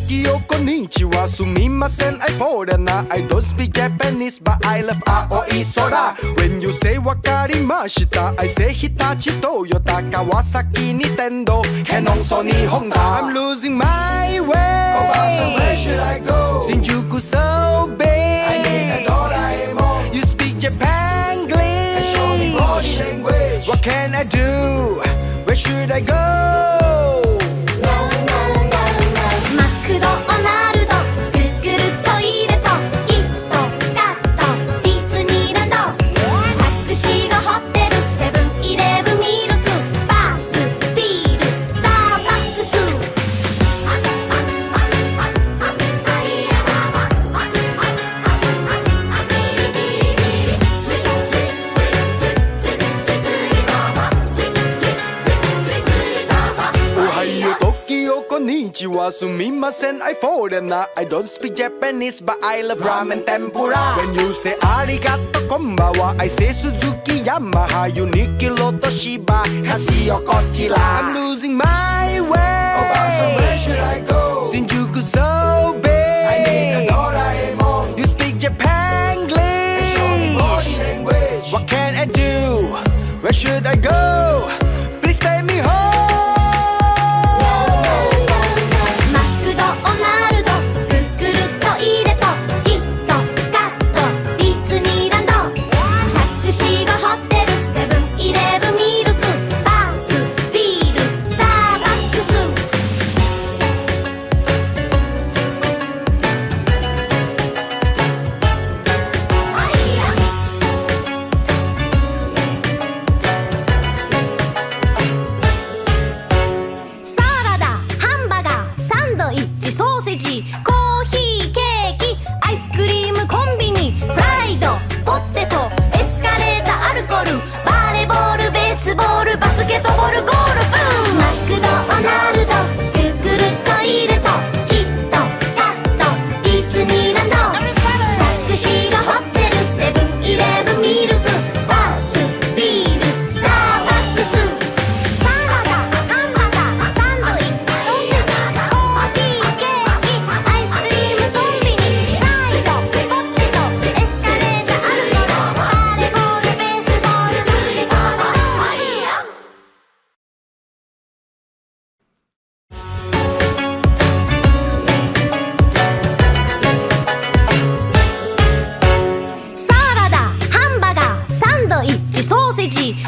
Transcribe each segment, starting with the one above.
Tokyo konnichiwa sumimasen I foreigner I don't speak Japanese but I love Aoi Sora When you say wakarimashita I say Hitachi Toyota Kawasaki Nintendo Canon Sony Honda I'm losing my way so where should I go? Shinjuku so big I need a Doraemon You speak Japanglish and show me body language What can I do? Where should I go? マクドナルドグーグルトイレとキットカットディズニーランドタクシーがホテルセブンイレブンミルクバスビールスターバックスKonnichiwa, sumimasen, I foreigner I don't speak Japanese, but I love ramen tempura When you say arigato, konbawa I say Suzuki, Yamaha, Uniqlo, Toshiba, Casio, Kochila I'm losing my way so where should I go? Shinjuku so big I need a Doraemon You speak Japanglish and show me body language What can I do? Where should I go? Please take me home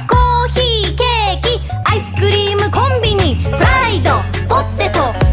コーヒーケーキアイスクリームコンビニフライドポテト